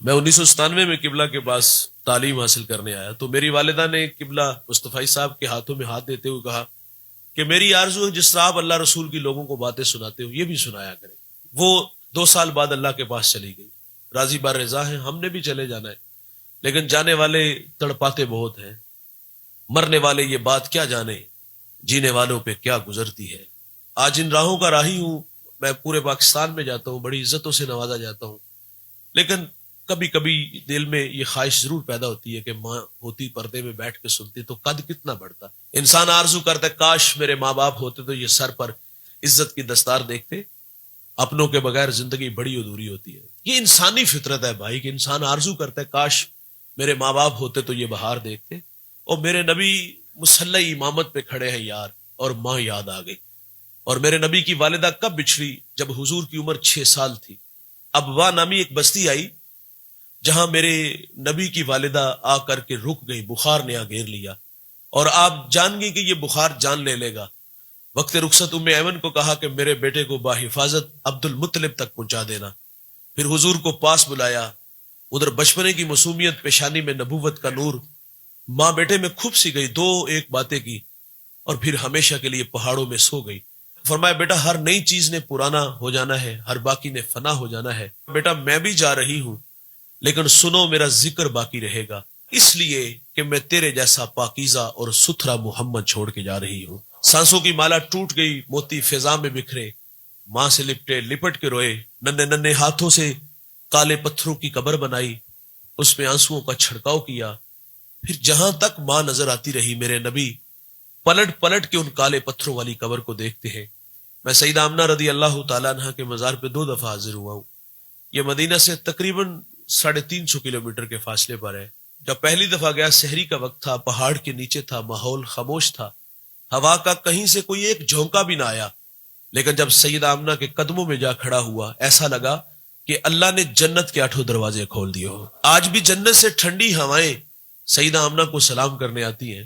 میں 1997 میں قبلہ کے پاس تعلیم حاصل کرنے آیا تو میری والدہ نے قبلہ مصطفی صاحب کے ہاتھوں میں ہاتھ دیتے ہوئے کہا کہ میری آرزو ہے جس طرح آپ اللہ رسول کی لوگوں کو باتیں سناتے ہو یہ بھی سنایا کریں. وہ 2 سال بعد اللہ کے پاس چلی گئی. راضی بار رضا ہے، ہم نے بھی چلے جانا ہے، لیکن جانے والے تڑپاتے بہت ہیں. مرنے والے یہ بات کیا جانے، جینے والوں پہ کیا گزرتی ہے. آج ان راہوں کا راہی ہوں، میں پورے پاکستان میں جاتا ہوں، بڑی عزتوں سے نوازا جاتا ہوں، لیکن کبھی کبھی دل میں یہ خواہش ضرور پیدا ہوتی ہے کہ ماں ہوتی پردے میں بیٹھ کے سنتی تو قد کتنا بڑھتا. انسان آرزو کرتا ہے کاش میرے ماں باپ ہوتے تو یہ سر پر عزت کی دستار دیکھتے. اپنوں کے بغیر زندگی بڑی ادھوری ہوتی ہے. یہ انسانی فطرت ہے بھائی کہ انسان آرزو کرتا ہے کاش میرے ماں باپ ہوتے تو یہ بہار دیکھتے. اور میرے نبی مسلح امامت پہ کھڑے ہیں یار، اور ماں یاد آ گئی. اور میرے نبی کی والدہ کب بچھڑی؟ جب حضور کی عمر 6 سال تھی. ابوا نامی ایک بستی آئی جہاں میرے نبی کی والدہ آ کر کے رک گئی. بخار نے آ گھیر لیا اور آپ جان گئی کہ یہ بخار جان لے لے گا. وقت رخصت ام ایمن کو کہا کہ میرے بیٹے کو باحفاظت عبد المطلب تک پہنچا دینا. پھر حضور کو پاس بلایا. ادھر بچپنے کی معصومیت، پیشانی میں نبوت کا نور. ماں بیٹے میں کھپ سی گئی، 2 باتیں کی اور پھر ہمیشہ کے لیے پہاڑوں میں سو گئی. فرمایا بیٹا ہر نئی چیز نے پرانا ہو جانا ہے، ہر باقی نے فنا ہو جانا ہے. بیٹا میں بھی جا رہی ہوں لیکن سنو میرا ذکر باقی رہے گا، اس لیے کہ میں تیرے جیسا پاکیزہ اور ستھرا محمد چھوڑ کے جا رہی ہوں. سانسوں کی مالا ٹوٹ گئی، موتی فضا میں بکھرے. ماں سے لپٹے، لپٹ کے روئے. ننھے ننھے ہاتھوں سے کالے پتھروں کی قبر بنائی، اس میں آنسوؤں کا چھڑکاؤ کیا. پھر جہاں تک ماں نظر آتی رہی میرے نبی پلٹ پلٹ کے ان کالے پتھروں والی قبر کو دیکھتے ہیں. میں سیدہ آمنہ رضی اللہ تعالیٰ عنہ کے مزار پہ 2 دفعہ حاضر ہوا ہوں. یہ مدینہ سے تقریباً 350 کلومیٹر کے فاصلے پر ہے. جب پہلی دفعہ گیا سحری کا وقت تھا، پہاڑ کے نیچے تھا، ماحول خاموش تھا، ہوا کا کہیں سے کوئی ایک جھونکا بھی نہ آیا. لیکن جب سیدہ آمنہ کے قدموں میں جا کھڑا ہوا ایسا لگا کہ اللہ نے جنت کے 8 دروازے کھول دیے ہو. آج بھی جنت سے ٹھنڈی ہوائیں سیدہ آمنہ کو سلام کرنے آتی ہیں.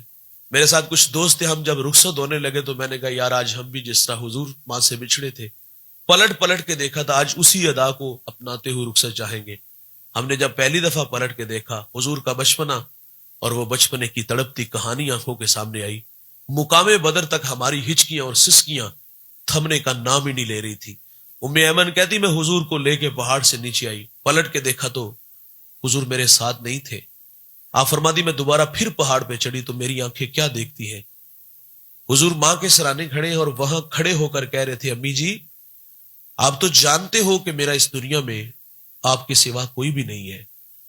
میرے ساتھ کچھ دوست تھے، ہم جب رخصت ہونے لگے تو میں نے کہا یار آج ہم بھی جس طرح حضور ماں سے بچھڑے تھے پلٹ پلٹ کے دیکھا تھا، آج اسی ادا کو اپناتے ہوئے رخصت چاہیں گے. ہم نے جب پہلی دفعہ پلٹ کے دیکھا حضور کا بچپنا اور وہ بچپنے کی تڑپتی کہانی آنکھوں کے سامنے آئی. مقام بدر تک ہماری ہچکیاں اور سسکیاں تھمنے کا نام ہی نہیں لے رہی تھی. ام ایمن کہتی میں حضور کو لے کے پہاڑ سے نیچے آئی، پلٹ کے دیکھا تو حضور میرے ساتھ نہیں تھے. آپ فرماتی میں دوبارہ پھر پہاڑ پہ چڑھی تو میری آنکھیں کیا دیکھتی ہیں. حضور ماں کے سرانے کھڑے اور وہاں کھڑے ہو کر کہہ رہے تھے امی جی آپ تو جانتے ہو کہ میرا اس دنیا میں آپ کے سوا کوئی بھی نہیں ہے.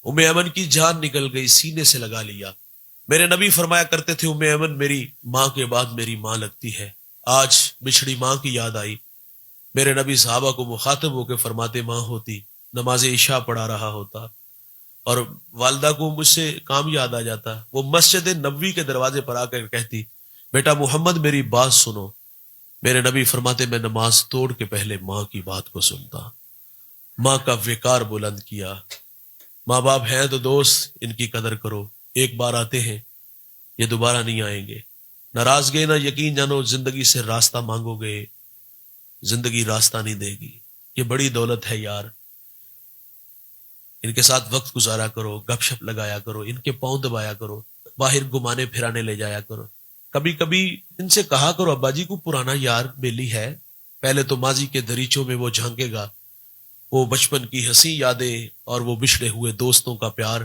ام ایمن کی جان نکل گئی، سینے سے لگا لیا. میرے نبی فرمایا کرتے تھے ام ایمن میری ماں کے بعد میری ماں لگتی ہے. آج بچھڑی ماں کی یاد آئی. میرے نبی صحابہ کو مخاطب ہو کے فرماتے ماں ہوتی نماز عشاء پڑھا رہا ہوتا اور والدہ کو مجھ سے کام یاد آ جاتا، وہ مسجد نبوی کے دروازے پر آ کر کہتی بیٹا محمد میری بات سنو. میرے نبی فرماتے میں نماز توڑ کے پہلے ماں کی بات کو سنتا. ماں کا وقار بلند کیا. ماں باپ ہیں تو دوست ان کی قدر کرو، ایک بار آتے ہیں یہ دوبارہ نہیں آئیں گے. ناراض گئے نہ یقین جانو، زندگی سے راستہ مانگو گے زندگی راستہ نہیں دے گی. یہ بڑی دولت ہے یار. ان کے ساتھ وقت گزارا کرو، گپ شپ لگایا کرو، ان کے پاؤں دبایا کرو، باہر گھمانے پھرانے لے جایا کرو. کبھی کبھی ان سے کہا کرو ابا جی کو پرانا یار بیلی ہے. پہلے تو ماضی کے دریچوں میں وہ جھانکے گا، وہ بچپن کی ہنسی یادیں اور وہ بچھڑے ہوئے دوستوں کا پیار.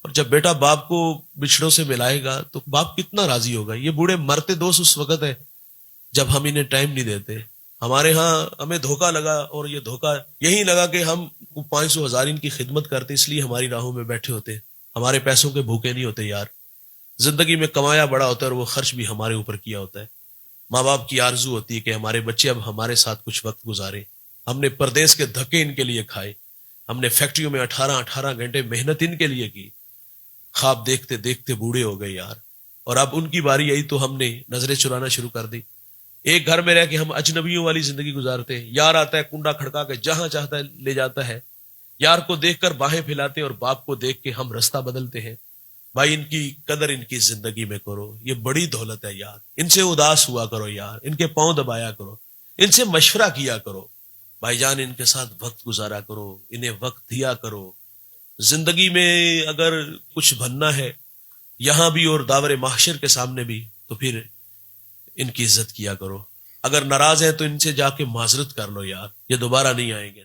اور جب بیٹا باپ کو بچھڑوں سے ملائے گا تو باپ کتنا راضی ہوگا. یہ بوڑھے مرتے دوست اس وقت ہے جب ہم انہیں ٹائم نہیں دیتے. ہمارے ہاں ہمیں دھوکہ لگا اور یہ دھوکہ یہی لگا کہ ہم 500,000 ان کی خدمت کرتے اس لیے ہماری راہوں میں بیٹھے ہوتے. ہمارے پیسوں کے بھوکے نہیں ہوتے یار. زندگی میں کمایا بڑا ہوتا ہے اور وہ خرچ بھی ہمارے اوپر کیا ہوتا ہے. ماں باپ کی آرزو ہوتی ہے کہ ہمارے بچے اب ہمارے ساتھ کچھ وقت گزارے. ہم نے پردیس کے دھکے ان کے لیے کھائے، ہم نے فیکٹریوں میں 18 گھنٹے محنت ان کے لیے کی. خواب دیکھتے دیکھتے بوڑھے ہو گئے یار. اور اب ان کی باری آئی تو ہم نے نظریں چرانا شروع کر دی. ایک گھر میں رہ کے ہم اجنبیوں والی زندگی گزارتے ہیں. یار آتا ہے کنڈا کھڑکا کے جہاں چاہتا ہے لے جاتا ہے. یار کو دیکھ کر باہیں پھیلاتے اور باپ کو دیکھ کے ہم رستہ بدلتے ہیں. بھائی ان کی قدر ان کی زندگی میں کرو، یہ بڑی دولت ہے یار. ان سے اداس ہوا کرو یار، ان کے پاؤں دبایا کرو، ان سے مشورہ کیا کرو. بھائی جان ان کے ساتھ وقت گزارا کرو، انہیں وقت دیا کرو. زندگی میں اگر کچھ بننا ہے یہاں بھی اور داور محشر کے سامنے بھی تو پھر ان کی عزت کیا کرو. اگر ناراض ہیں تو ان سے جا کے معذرت کر لو یار، یہ دوبارہ نہیں آئیں گے.